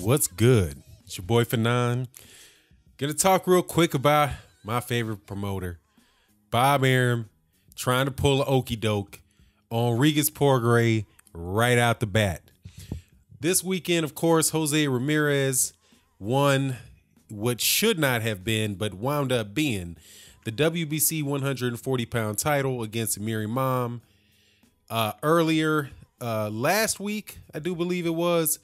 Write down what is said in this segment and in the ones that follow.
What's good? It's your boy Fanon. Gonna talk real quick about my favorite promoter, Bob Arum, trying to pull a okie doke on Regis Prograis right out the bat. This weekend, of course, Jose Ramirez won what should not have been, but wound up being the WBC 140-pound title against Amir Imam. Earlier last week, I do believe it was,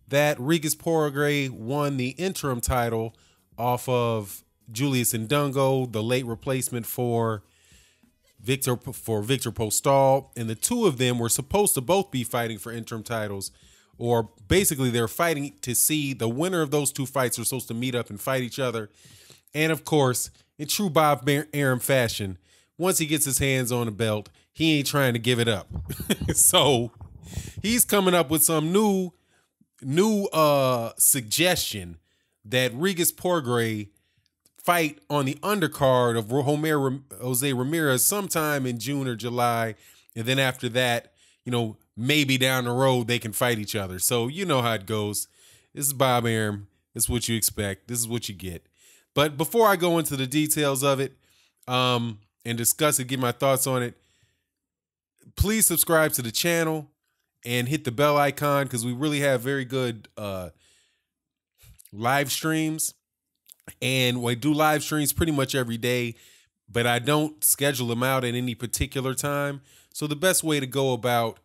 that Regis Prograis won the interim title off of Julius Ndungo, the late replacement for Victor Postal, and the two of them were supposed to both be fighting for interim titles, or basically they're fighting to see the winner of those two fights are supposed to meet up and fight each other. And of course, in true Bob Arum fashion, once he gets his hands on the belt, he ain't trying to give it up. So he's coming up with some new suggestion that Regis Prograis fight on the undercard of Jose Ramirez sometime in June or July. And then after that, maybe down the road they can fight each other. So you know how it goes. This is Bob Arum. This is what you expect. This is what you get. But before I go into the details of it and discuss it, give my thoughts on it, please subscribe to the channel and hit the bell icon because we really have very good live streams. And we do live streams pretty much every day, but I don't schedule them out at any particular time. So the best way to go about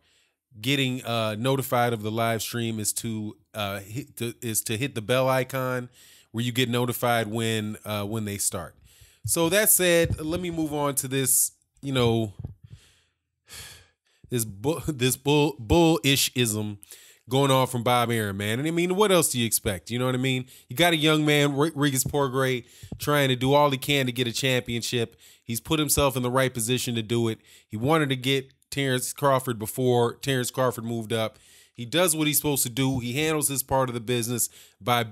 getting notified of the live stream is to hit the bell icon where you get notified when they start. So that said, let me move on to this, this bullish-ism going on from Bob Arum, man. And I mean, what else do you expect? You know what I mean? You got a young man, Regis Prograis, trying to do all he can to get a championship. He's put himself in the right position to do it. He wanted to get Terrence Crawford before Terrence Crawford moved up. He does what he's supposed to do. He handles his part of the business by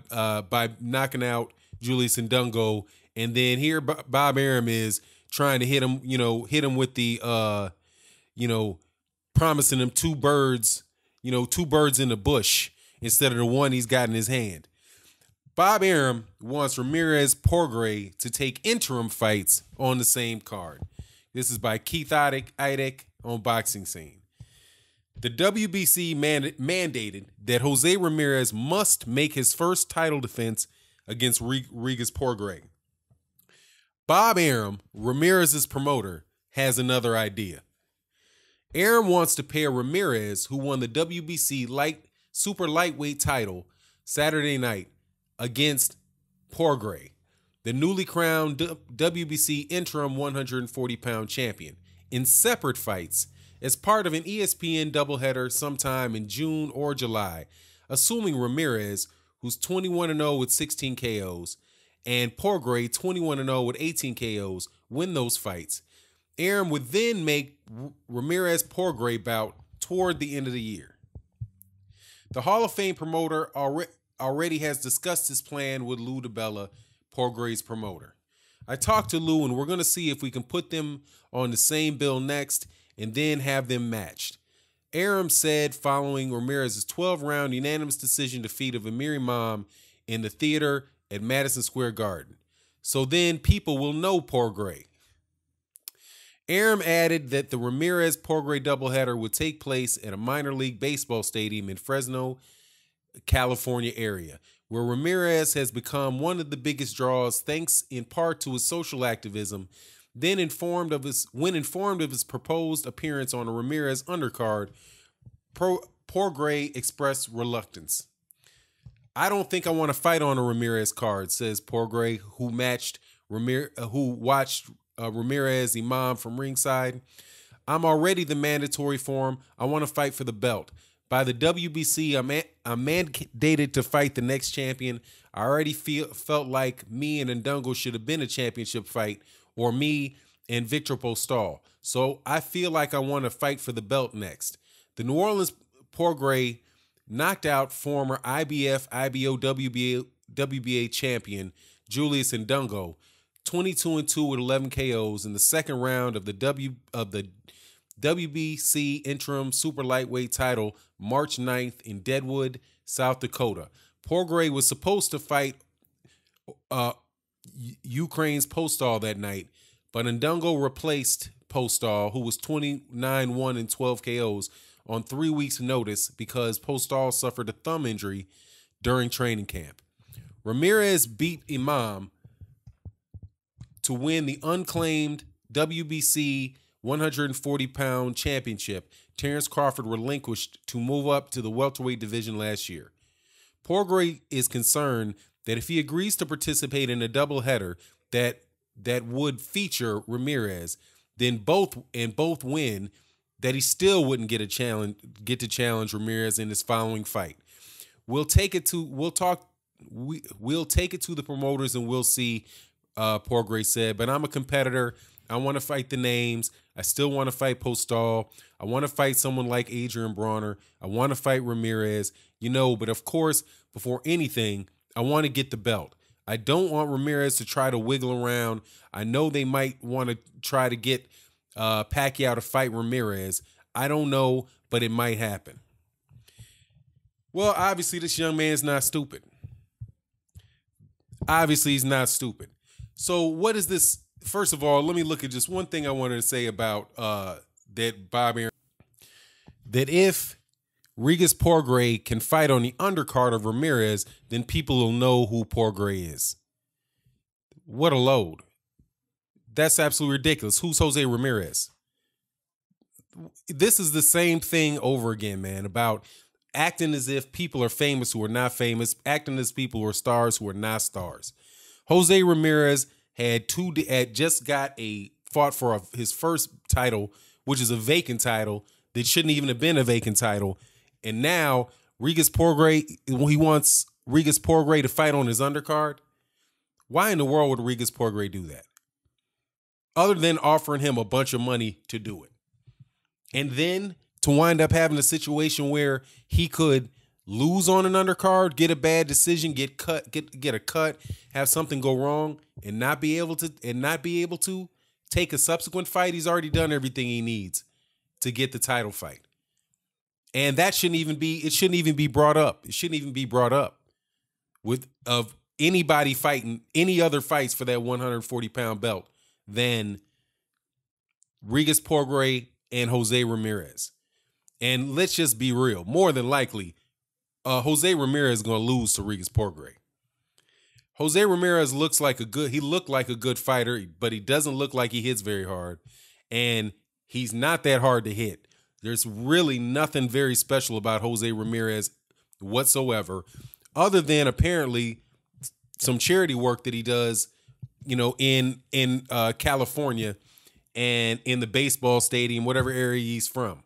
knocking out Julius Ndungo. And then here Bob Arum is trying to hit him with the, promising him two birds in the bush instead of the one he's got in his hand. Bob Arum wants Ramirez Prograis to take interim fights on the same card. This is by Keith Idek on Boxing Scene. The WBC mandated that Jose Ramirez must make his first title defense against Regis Prograis. Bob Arum, Ramirez's promoter, has another idea. Arum wants to pair Ramirez, who won the WBC super lightweight title Saturday night, against Prograis, the newly crowned WBC interim 140-pound champion, in separate fights as part of an ESPN doubleheader sometime in June or July, assuming Ramirez, who's 21-0 with 16 KOs, and Prograis, 21-0 with 18 KOs, win those fights. Arum would then make Ramirez Prograis bout toward the end of the year. The Hall of Fame promoter already has discussed his plan with Lou DiBella, Prograis' promoter. I talked to Lou, and we're going to see if we can put them on the same bill next and then have them matched. Arum said following Ramirez's 12-round unanimous decision defeat of Amir Imam in the theater at Madison Square Garden. So then people will know Prograis. Arum added that the Ramirez-Prograis doubleheader would take place at a minor league baseball stadium in Fresno, California area, where Ramirez has become one of the biggest draws thanks in part to his social activism. When informed of his proposed appearance on a Ramirez undercard, Prograis expressed reluctance. "I don't think I want to fight on a Ramirez card," says Prograis, who watched Ramirez Imam from ringside. "I'm already the mandatory for him. I want to fight for the belt. By the WBC, I'm mandated to fight the next champion. I already felt like me and Ndungo should have been a championship fight, or me and Victor Postal. So I feel like I want to fight for the belt next." The New Orleans Prograis knocked out former IBF, IBO, WBA champion Julius Ndungo 22-2 with 11 KOs in the second round of the WBC interim super lightweight title March 9th in Deadwood, South Dakota. Prograis was supposed to fight Ukraine's Postal that night, but Ndungo replaced Postal, who was 29-1 and 12 KOs, on 3 weeks' notice because Postal suffered a thumb injury during training camp. Ramirez beat Imam to win the unclaimed WBC 140-pound championship Terrence Crawford relinquished to move up to the welterweight division last year. Prograis is concerned that if he agrees to participate in a doubleheader that would feature Ramirez, then both win, that he still wouldn't get to challenge Ramirez in his following fight. We'll take it to the promoters and we'll see, Prograis said, but I'm a competitor. I want to fight the names. I still want to fight Postal. I want to fight someone like Adrian Bronner. I want to fight Ramirez, but of course, before anything, I want to get the belt. I don't want Ramirez to try to wiggle around. I know they might want to try to get Pacquiao to fight Ramirez. I don't know, but it might happen. Well, obviously, this young man's not stupid. Obviously, he's not stupid. So what is this? First of all, let me look at just one thing I wanted to say about that Bob Arum. That if Regis Prograis can fight on the undercard of Ramirez, then people will know who Prograis is. What a load. That's absolutely ridiculous. Who's Jose Ramirez? This is the same thing over again, man, about acting as if people are famous who are not famous, acting as people who are stars who are not stars. Jose Ramirez had just fought for his first title, which is a vacant title that shouldn't even have been a vacant title. And now Regis Prograis, he wants Regis Prograis to fight on his undercard. Why in the world would Regis Prograis do that? Other than offering him a bunch of money to do it. And then to wind up having a situation where he could lose on an undercard, get a bad decision, get a cut, have something go wrong, and not be able to take a subsequent fight. He's already done everything he needs to get the title fight. And that shouldn't even be brought up. It shouldn't even be brought up of anybody fighting any other fights for that 140-pound belt than Regis Prograis and Jose Ramirez. And let's just be real. More than likely, Jose Ramirez is going to lose to Regis Prograis. Jose Ramirez looked like a good fighter, but he doesn't look like he hits very hard. And he's not that hard to hit. There's really nothing very special about Jose Ramirez whatsoever, other than apparently some charity work that he does, in California and in the baseball stadium, whatever area he's from.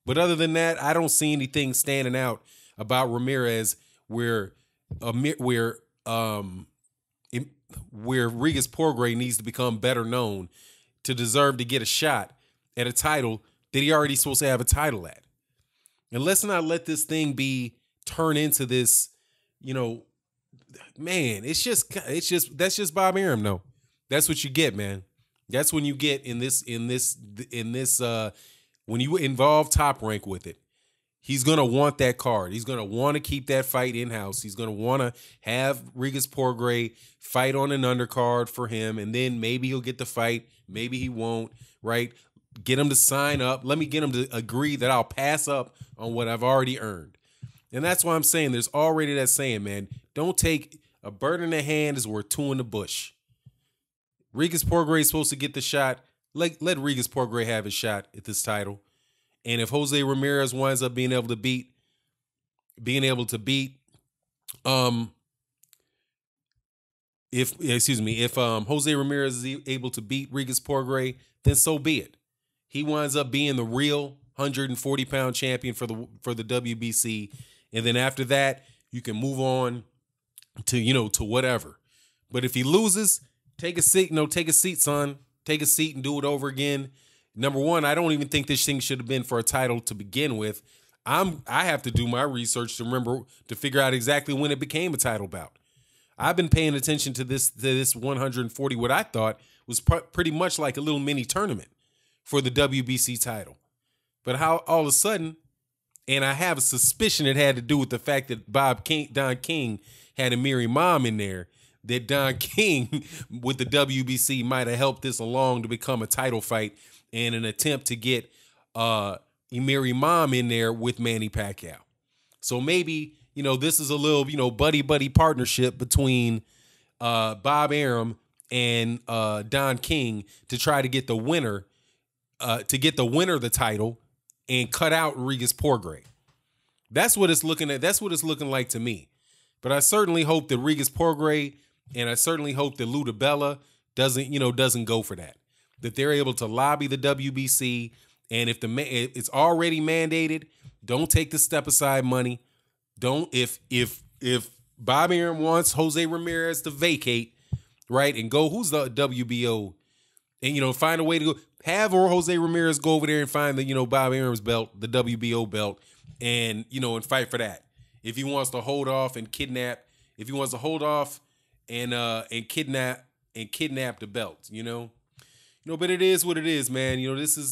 But other than that, I don't see anything standing out about Ramirez where Regis Prograis needs to become better known to deserve to get a shot at a title that he already supposed to have a title at. And let's not let this thing turn into this, man, that's just Bob Arum. No, that's what you get, man. That's when you get in this, when you involve Top Rank with it. He's going to want that card. He's going to want to keep that fight in-house. He's going to want to have Regis Prograis fight on an undercard for him, and then maybe he'll get the fight. Maybe he won't, right? Get him to sign up. Let me get him to agree that I'll pass up on what I've already earned. And that's why I'm saying there's already that saying, man, don't take a bird in the hand is worth two in the bush. Regis Prograis is supposed to get the shot. Let Regis Prograis have his shot at this title. And if Jose Ramirez winds up being able to beat if Jose Ramirez is able to beat Regis Prograis, then so be it. He winds up being the real 140-pound champion for the WBC, and then after that, you can move on to whatever. But if he loses, take a seat, son. Take a seat and do it over again. Number one, I don't even think this thing should have been for a title to begin with. I have to do my research to figure out exactly when it became a title bout. I've been paying attention to this 140, what I thought was pretty much like a little mini tournament for the WBC title. But how all of a sudden And I have a suspicion it had to do with the fact that Don King had a Miri mom in there, that Don King with the WBC might have helped this along to become a title fight in an attempt to get Miri mom in there with Manny Pacquiao. So maybe, this is a little, buddy partnership between Bob Arum and Don King to try to get the winner the title and cut out Regis Prograis. That's what it's looking at. That's what it's looking like to me. But I certainly hope that Regis Prograis, and I certainly hope that Lou DiBella doesn't go for that. That they're able to lobby the WBC, and if it's already mandated, don't take the step aside money. Don't if Bob Arum wants Jose Ramirez to vacate, right, and go, who's the WBO, and find a way to go. Have Jose Ramirez go over there and find the Bob Arum's belt, the WBO belt, and and fight for that. If he wants to hold off and kidnap, and kidnap the belt, but it is what it is, man. This is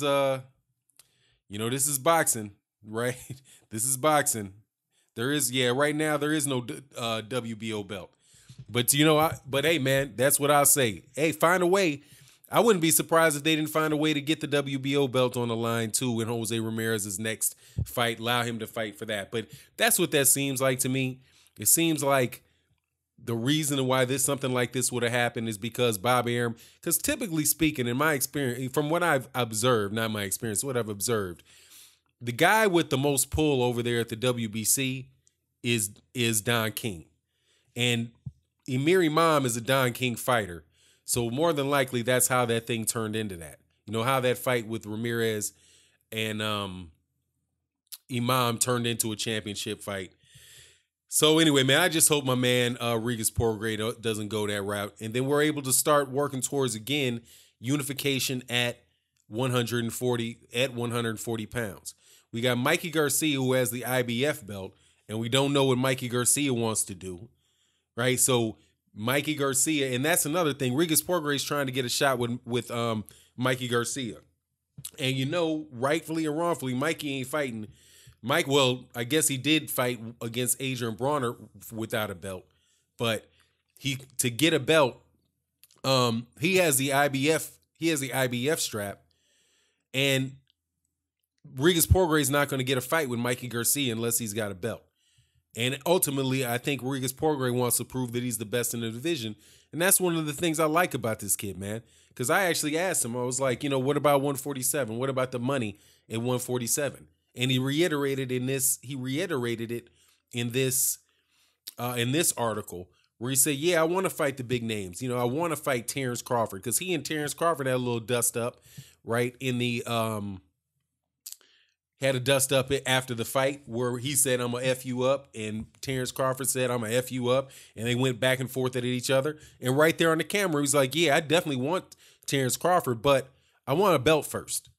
this is boxing, right? This is boxing. Right now there is no WBO belt. But but hey, man, that's what I'll say. Hey, find a way. I wouldn't be surprised if they didn't find a way to get the WBO belt on the line too in Jose Ramirez's next fight, allow him to fight for that. But that's what that seems like to me. It seems like the reason why something like this would have happened is because Bob Arum, because typically speaking, in my experience, from what I've observed, not my experience, what I've observed, the guy with the most pull over there at the WBC is Don King. And Emiri Imam is a Don King fighter. So more than likely, that's how that thing turned into that. How that fight with Ramirez and Imam turned into a championship fight. So anyway, man, I just hope my man Regis Prograis doesn't go that route. And then we're able to start working towards, again, unification at 140 pounds. We got Mikey Garcia, who has the IBF belt, and we don't know what Mikey Garcia wants to do, right? So Mikey Garcia, and that's another thing. Regis Prograis is trying to get a shot with Mikey Garcia. And rightfully or wrongfully, Mikey ain't fighting. Well, I guess he did fight against Adrian Bronner without a belt. But to get a belt, he has the IBF strap. And Regis Prograis is not going to get a fight with Mikey Garcia unless he's got a belt. And ultimately, I think Regis Prograis wants to prove that he's the best in the division. And that's one of the things I like about this kid, man. Because I actually asked him, I was like, what about 147? What about the money at 147? And he reiterated it in this article where he said, yeah, I want to fight the big names. I want to fight Terrence Crawford, because he and Terrence Crawford had a little dust up, right, in the had a dust up after the fight where he said, I'm going to F you up. And Terrence Crawford said, I'm going to F you up. And they went back and forth at each other. And right there on the camera, he was like, yeah, I definitely want Terrence Crawford, but I want a belt first.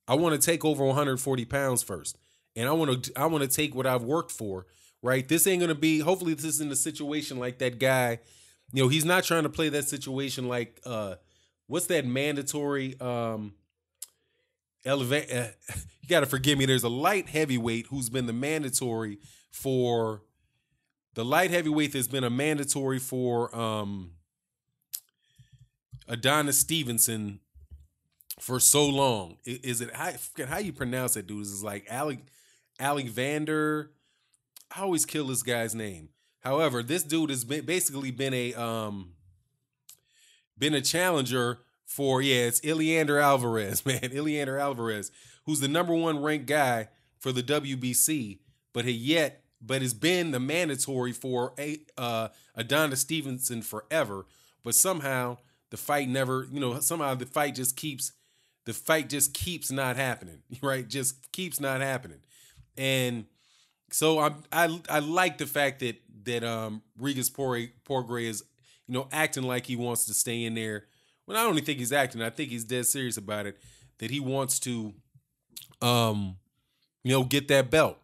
I want to take over 140 pounds first. And I want to take what I've worked for, right? This ain't going to be, hopefully this isn't a situation like that guy. He's not trying to play that situation like, what's that mandatory, you got to forgive me. There's a light heavyweight who's been the mandatory for Adonis Stevenson for so long. Is it, I forget how you pronounce that dude. Is it like Alexander? I always kill this guy's name. However, this dude has basically been a challenger for, it's Ileander Alvarez, man. Ileander Alvarez, who's the #1 ranked guy for the WBC, but has been the mandatory for Adonis Stevenson forever. But somehow the fight never, the fight just keeps not happening, right? Just keeps not happening. And so I like the fact that Regis Prograis is, acting like he wants to stay in there. Well, I don't even think he's acting. I think he's dead serious about it, that he wants to, get that belt.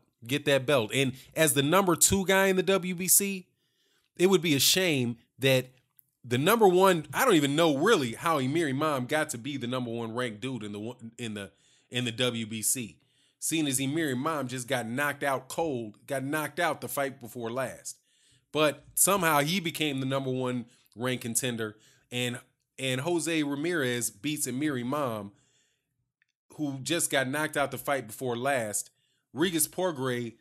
And as the #2 guy in the WBC, it would be a shame that the #1, I don't even know really how Emiri Imam got to be the #1 ranked dude in the WBC. seeing as Emiri Mom just got knocked out cold, got knocked out the fight before last. But somehow he became the number one ranked contender, and Jose Ramirez beats Emiri Mom, who just got knocked out the fight before last. Regis Prograis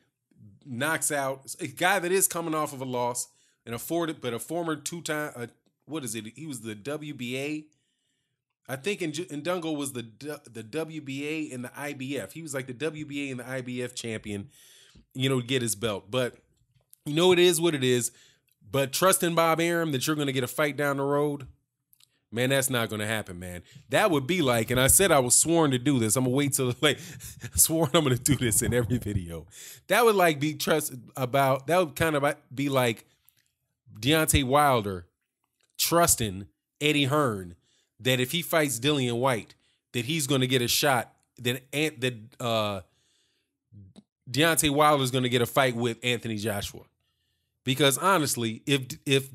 knocks out a guy that is coming off of a loss and a former two-time what is it? He was the WBA. I think Ndungo was the WBA and the IBF. He was like the WBA and the IBF champion, to get his belt. But it is what it is. But trusting Bob Arum that you're going to get a fight down the road, man, that's not going to happen, man. That would be like, and I said I was sworn to do this. I'm going to wait till, sworn I'm going to do this in every video. That would that would kind of be like Deontay Wilder trusting Eddie Hearn that if he fights Dillian White, that he's going to get a shot, that Deontay Wilder is going to get a fight with Anthony Joshua. Because honestly, if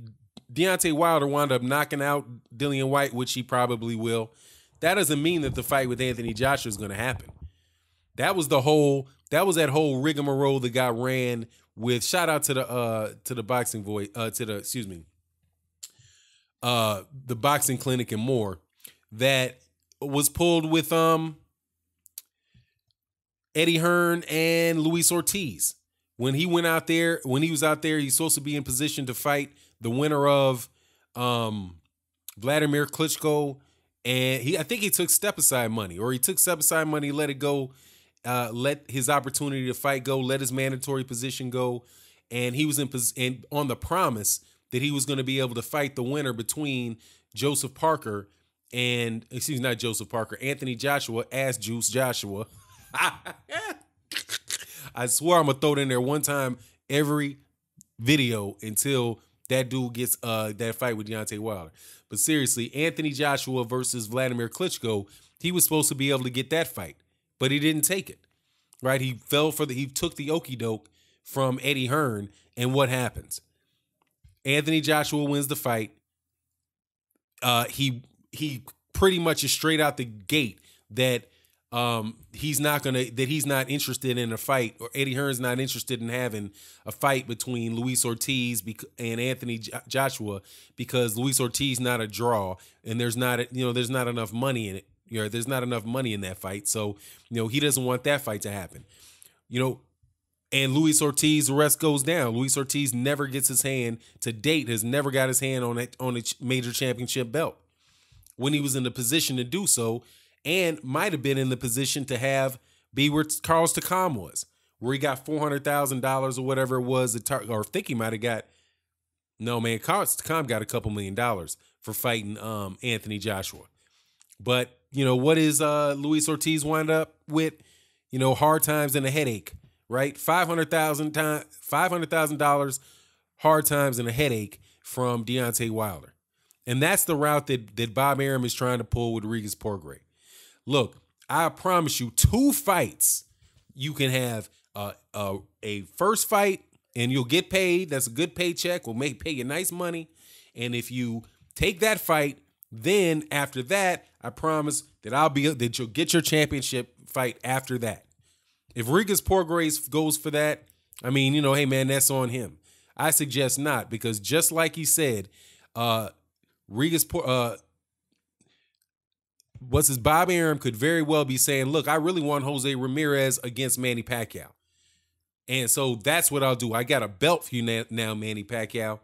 Deontay Wilder wound up knocking out Dillian White, which he probably will, that doesn't mean that the fight with Anthony Joshua is going to happen. That was that whole rigmarole that got ran with. Shout out to the boxing voice, the boxing clinic and more, that was pulled with Eddie Hearn and Luis Ortiz. When he was out there, he's supposed to be in position to fight the winner of Vladimir Klitschko, and I think he took step-aside money, let it go, let his opportunity to fight go, let his mandatory position go, and he was on the promise that he was going to be able to fight the winner between Anthony Joshua, as Juice Joshua. I swear I'm going to throw it in there one time every video until that dude gets that fight with Deontay Wilder. But seriously, Anthony Joshua versus Vladimir Klitschko, he was supposed to be able to get that fight, but he didn't take it, right? He took the okie doke from Eddie Hearn, and what happens? Anthony Joshua wins the fight. He pretty much is straight out the gate that he's not interested in a fight, or Eddie Hearn's not interested in having a fight between Luis Ortiz and Anthony Joshua, because Luis Ortiz not a draw, and there's not enough money in it. There's not enough money in that fight, so he doesn't want that fight to happen. And Luis Ortiz, the rest goes down. Luis Ortiz never gets his hand to date, has never got his hand on a major championship belt when he was in the position to do so. And might have been in the position to be where Carlos Takam was, where he got $400,000 or whatever it was, or I think he might have got. No, man, Carlos Takam got a couple $1 million for fighting Anthony Joshua. But what is Luis Ortiz wind up with? Hard times and a headache, right? $500,000 hard times and a headache from Deontay Wilder, and that's the route that Bob Arum is trying to pull with Regis Prograis. Look, I promise you, 2 fights, you can have a first fight and you'll get paid. That's a good paycheck. We'll pay you nice money. And if you take that fight, then after that, I promise that you'll get your championship fight after that. If Regis Prograis goes for that, hey man, that's on him. I suggest not, because just like he said, Bob Arum could very well be saying, look, I really want Jose Ramirez against Manny Pacquiao. And so that's what I'll do. I got a belt for you now, Manny Pacquiao.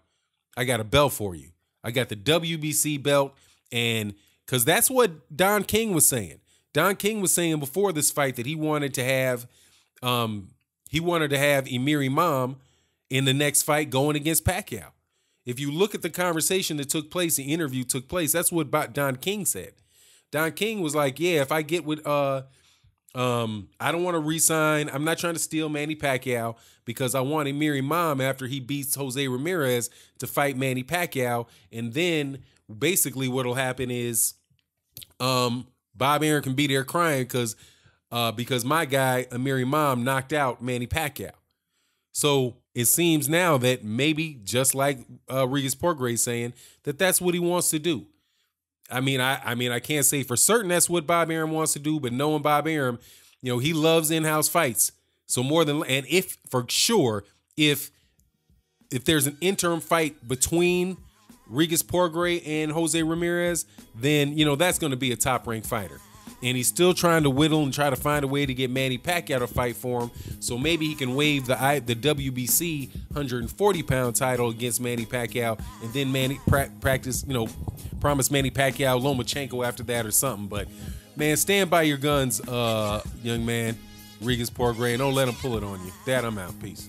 I got a belt for you. I got the WBC belt. And because that's what Don King was saying. Don King was saying before this fight that he wanted to have Emiri Mom in the next fight going against Pacquiao. If you look at the conversation that took place, the interview took place, that's what Don King said. Don King was like, yeah, if I get with I don't want to re-sign. I'm not trying to steal Manny Pacquiao, because I want Emiri Mom after he beats Jose Ramirez to fight Manny Pacquiao. And then basically what'll happen is Bob Arum can be there crying because my guy Emiri Mom knocked out Manny Pacquiao. So it seems now that maybe, just like Regis Prograis saying, that's what he wants to do. I can't say for certain that's what Bob Arum wants to do, but knowing Bob Arum, You know, he loves in-house fights. So more than, and if for sure, if there's an interim fight between Regis Prograis and Jose Ramirez, then, you know, that's going to be a top-ranked fighter. And he's still trying to whittle and try to find a way to get Manny Pacquiao to fight for him. So maybe he can waive the WBC 140-pound title against Manny Pacquiao, and then promise Manny Pacquiao Lomachenko after that or something. But, man, stand by your guns, young man, Regis Prograis. Don't let him pull it on you. Dad, I'm out. Peace.